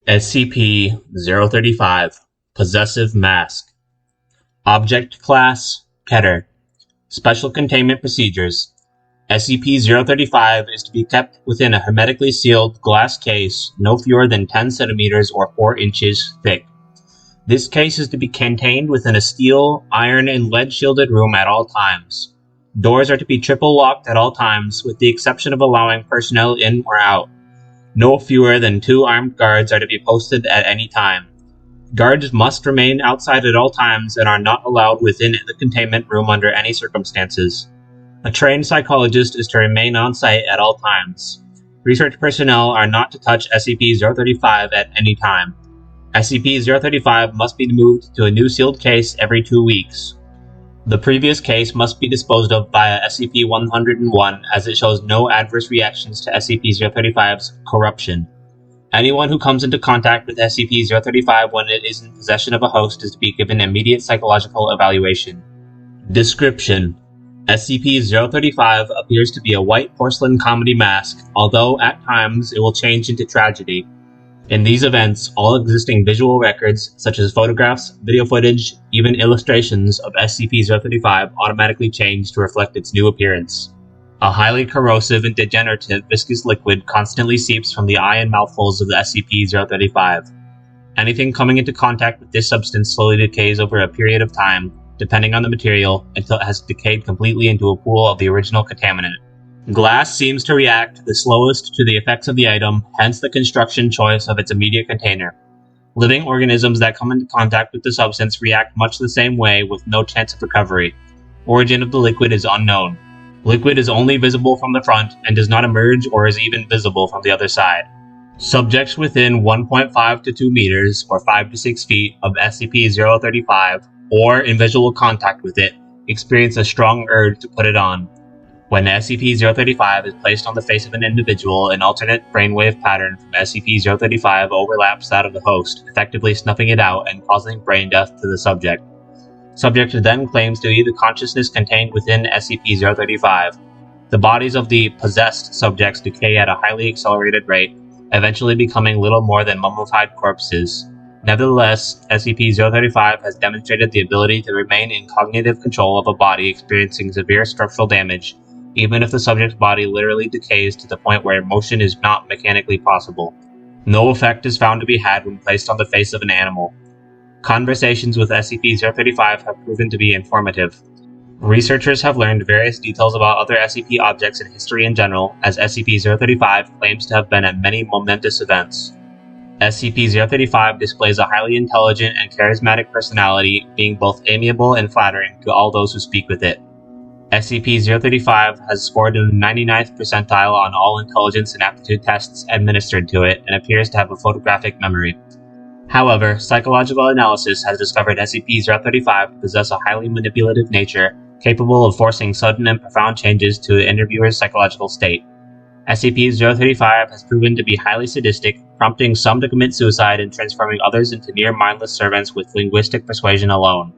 SCP-035 Possessive Mask. Object Class Keter. Special Containment Procedures. SCP-035 is to be kept within a hermetically sealed glass case no fewer than 10 centimeters or 4 inches thick. This case is to be contained within a steel, iron, and lead-shielded room at all times. Doors are to be triple locked at all times, with the exception of allowing personnel in or out. No fewer than 2 armed guards are to be posted at any time. Guards must remain outside at all times and are not allowed within the containment room under any circumstances. A trained psychologist is to remain on site at all times. Research personnel are not to touch SCP-035 at any time. SCP-035 must be moved to a new sealed case every 2 weeks. The previous case must be disposed of via SCP-101 as it shows no adverse reactions to SCP-035's corruption. Anyone who comes into contact with SCP-035 when it is in possession of a host is to be given immediate psychological evaluation. Description: SCP-035 appears to be a white porcelain comedy mask, although at times it will change into tragedy. In these events, all existing visual records, such as photographs, video footage, even illustrations of SCP-035 automatically change to reflect its new appearance. A highly corrosive and degenerative viscous liquid constantly seeps from the eye and mouth holes of the SCP-035. Anything coming into contact with this substance slowly decays over a period of time, depending on the material, until it has decayed completely into a pool of the original contaminant. Glass seems to react the slowest to the effects of the item, hence the construction choice of its immediate container. Living organisms that come into contact with the substance react much the same way with no chance of recovery. Origin of the liquid is unknown. Liquid is only visible from the front and does not emerge or is even visible from the other side. Subjects within 1.5 to 2 meters or 5 to 6 feet of SCP-035 or in visual contact with it experience a strong urge to put it on. When SCP-035 is placed on the face of an individual, an alternate brainwave pattern from SCP-035 overlaps that of the host, effectively snuffing it out and causing brain death to the subject. Subject then claims to be the consciousness contained within SCP-035. The bodies of the possessed subjects decay at a highly accelerated rate, eventually becoming little more than mummified corpses. Nevertheless, SCP-035 has demonstrated the ability to remain in cognitive control of a body experiencing severe structural damage, even if the subject's body literally decays to the point where motion is not mechanically possible. No effect is found to be had when placed on the face of an animal. Conversations with SCP-035 have proven to be informative. Researchers have learned various details about other SCP objects and history in general, as SCP-035 claims to have been at many momentous events. SCP-035 displays a highly intelligent and charismatic personality, being both amiable and flattering to all those who speak with it. SCP-035 has scored in the 99th percentile on all intelligence and aptitude tests administered to it and appears to have a photographic memory. However, psychological analysis has discovered SCP-035 to possess a highly manipulative nature, capable of forcing sudden and profound changes to the interviewer's psychological state. SCP-035 has proven to be highly sadistic, prompting some to commit suicide and transforming others into near-mindless servants with linguistic persuasion alone.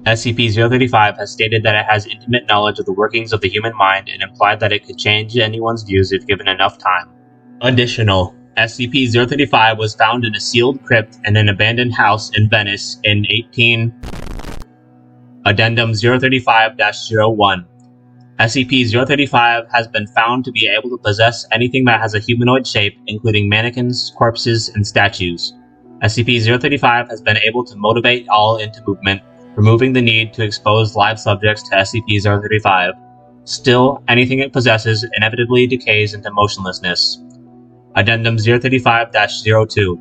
SCP-035 has stated that it has intimate knowledge of the workings of the human mind and implied that it could change anyone's views if given enough time. Additional: SCP-035 was found in a sealed crypt in an abandoned house in Venice in Addendum 035-01. SCP-035 has been found to be able to possess anything that has a humanoid shape, including mannequins, corpses, and statues. SCP-035 has been able to motivate all into movement, removing the need to expose live subjects to SCP-035. Still, anything it possesses inevitably decays into motionlessness. Addendum 035-02.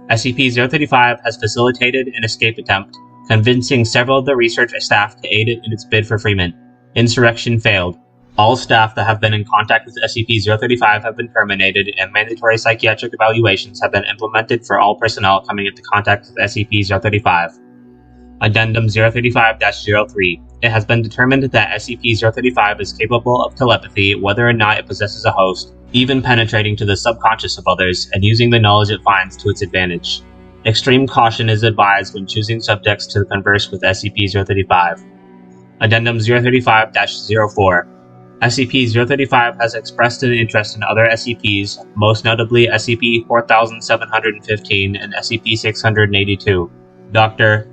SCP-035 has facilitated an escape attempt, convincing several of the research staff to aid it in its bid for freement. Insurrection failed. All staff that have been in contact with SCP-035 have been terminated, and mandatory psychiatric evaluations have been implemented for all personnel coming into contact with SCP-035. Addendum 035-03. It has been determined that SCP-035 is capable of telepathy whether or not it possesses a host, even penetrating to the subconscious of others and using the knowledge it finds to its advantage. Extreme caution is advised when choosing subjects to converse with SCP-035. Addendum 035-04. SCP-035 has expressed an interest in other SCPs, most notably SCP-4715 and SCP-682. Dr.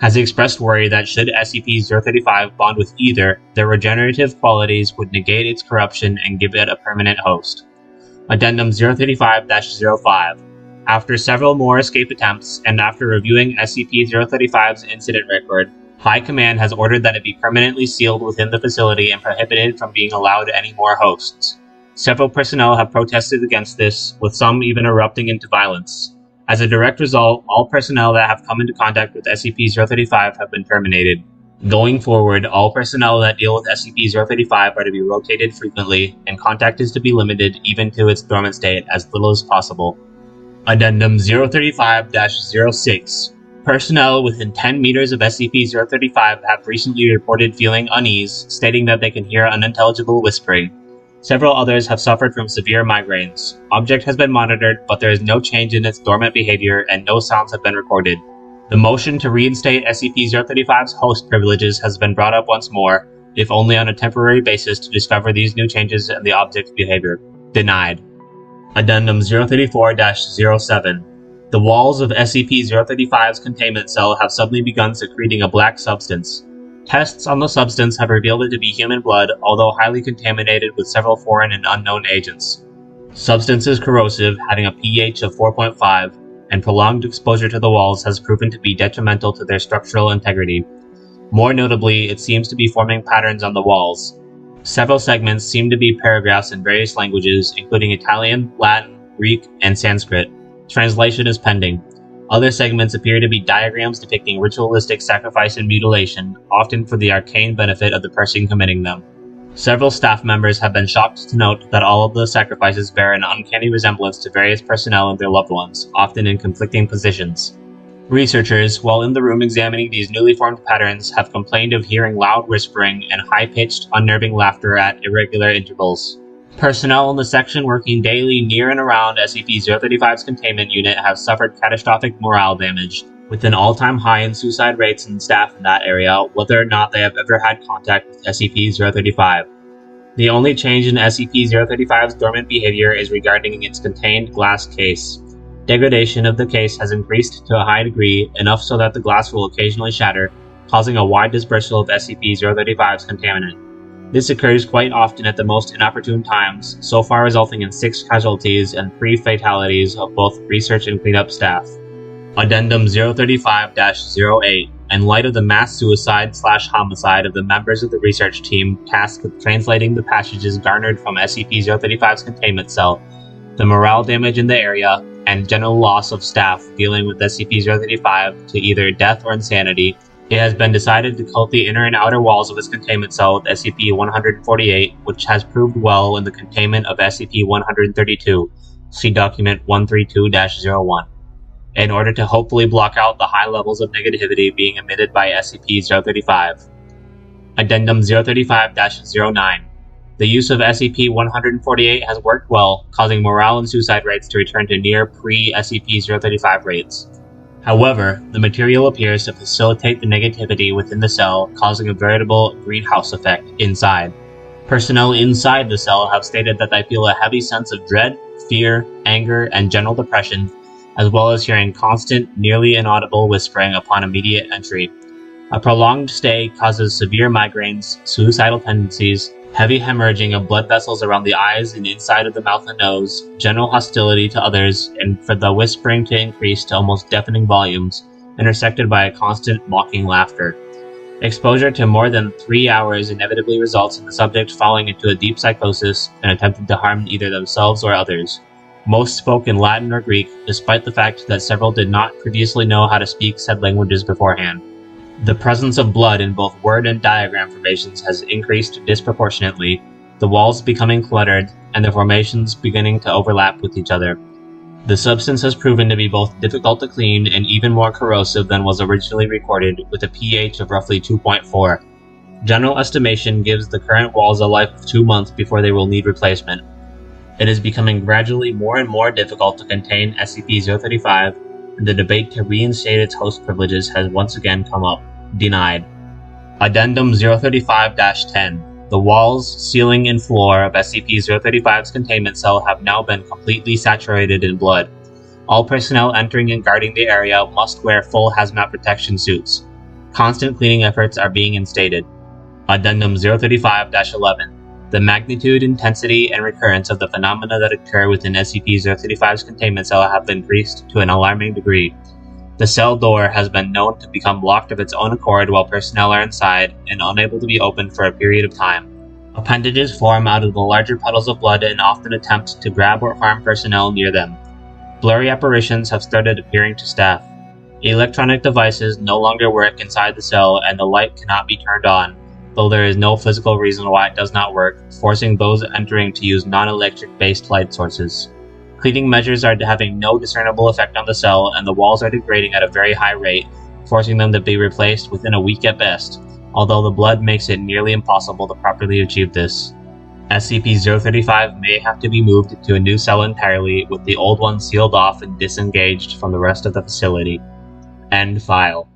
has expressed worry that should SCP-035 bond with either, their regenerative qualities would negate its corruption and give it a permanent host. Addendum 035-05. After several more escape attempts, and after reviewing SCP-035's incident record, High Command has ordered that it be permanently sealed within the facility and prohibited from being allowed any more hosts. Several personnel have protested against this, with some even erupting into violence. As a direct result, all personnel that have come into contact with SCP-035 have been terminated. Going forward, all personnel that deal with SCP-035 are to be rotated frequently, and contact is to be limited even to its dormant state as little as possible. Addendum 035-06. Personnel within 10 meters of SCP-035 have recently reported feeling unease, stating that they can hear unintelligible whispering. Several others have suffered from severe migraines. Object has been monitored, but there is no change in its dormant behavior and no sounds have been recorded. The motion to reinstate SCP-035's host privileges has been brought up once more, if only on a temporary basis to discover these new changes in the object's behavior. Denied. Addendum 034-07. The walls of SCP-035's containment cell have suddenly begun secreting a black substance. Tests on the substance have revealed it to be human blood, although highly contaminated with several foreign and unknown agents. Substance is corrosive, having a pH of 4.5, and prolonged exposure to the walls has proven to be detrimental to their structural integrity. More notably, it seems to be forming patterns on the walls. Several segments seem to be paragraphs in various languages, including Italian, Latin, Greek, and Sanskrit. Translation is pending. Other segments appear to be diagrams depicting ritualistic sacrifice and mutilation, often for the arcane benefit of the person committing them. Several staff members have been shocked to note that all of the sacrifices bear an uncanny resemblance to various personnel and their loved ones, often in conflicting positions. Researchers, while in the room examining these newly formed patterns, have complained of hearing loud whispering and high-pitched, unnerving laughter at irregular intervals. Personnel in the section working daily near and around SCP-035's containment unit have suffered catastrophic morale damage, with an all-time high in suicide rates in staff in that area, whether or not they have ever had contact with SCP-035. The only change in SCP-035's dormant behavior is regarding its contained glass case. Degradation of the case has increased to a high degree, enough so that the glass will occasionally shatter, causing a wide dispersal of SCP-035's contaminant. This occurs quite often at the most inopportune times, so far resulting in 6 casualties and 3 fatalities of both research and cleanup staff. Addendum 035-08. In light of the mass suicide/homicide of the members of the research team tasked with translating the passages garnered from SCP-035's containment cell, the morale damage in the area, and general loss of staff dealing with SCP-035 to either death or insanity, it has been decided to coat the inner and outer walls of its containment cell with SCP-148, which has proved well in the containment of SCP-132, see Document 132-01, in order to hopefully block out the high levels of negativity being emitted by SCP-035. Addendum 035-09. The use of SCP-148 has worked well, causing morale and suicide rates to return to near pre-SCP-035 rates. However, the material appears to facilitate the negativity within the cell, causing a veritable greenhouse effect inside. Personnel inside the cell have stated that they feel a heavy sense of dread, fear, anger, and general depression, as well as hearing constant, nearly inaudible whispering upon immediate entry. A prolonged stay causes severe migraines, suicidal tendencies, heavy hemorrhaging of blood vessels around the eyes and inside of the mouth and nose, general hostility to others, and for the whispering to increase to almost deafening volumes, intersected by a constant mocking laughter. Exposure to more than 3 hours inevitably results in the subject falling into a deep psychosis and attempting to harm either themselves or others. Most spoke in Latin or Greek, despite the fact that several did not previously know how to speak said languages beforehand. The presence of blood in both word and diagram formations has increased disproportionately, the walls becoming cluttered, and the formations beginning to overlap with each other. The substance has proven to be both difficult to clean and even more corrosive than was originally recorded, with a pH of roughly 2.4. General estimation gives the current walls a life of 2 months before they will need replacement. It is becoming gradually more and more difficult to contain SCP-035, and the debate to reinstate its host privileges has once again come up. Denied. Addendum 035-10. The walls, ceiling, and floor of SCP-035's containment cell have now been completely saturated in blood. All personnel entering and guarding the area must wear full hazmat protection suits. Constant cleaning efforts are being instated. Addendum 035-11. The magnitude, intensity, and recurrence of the phenomena that occur within SCP-035's containment cell have increased to an alarming degree. The cell door has been known to become locked of its own accord while personnel are inside and unable to be opened for a period of time. Appendages form out of the larger puddles of blood and often attempt to grab or harm personnel near them. Blurry apparitions have started appearing to staff. Electronic devices no longer work inside the cell and the light cannot be turned on, though there is no physical reason why it does not work, forcing those entering to use non-electric based light sources. Cleaning measures are having no discernible effect on the cell, and the walls are degrading at a very high rate, forcing them to be replaced within a week at best, although the blood makes it nearly impossible to properly achieve this. SCP-035 may have to be moved to a new cell entirely, with the old one sealed off and disengaged from the rest of the facility. End file.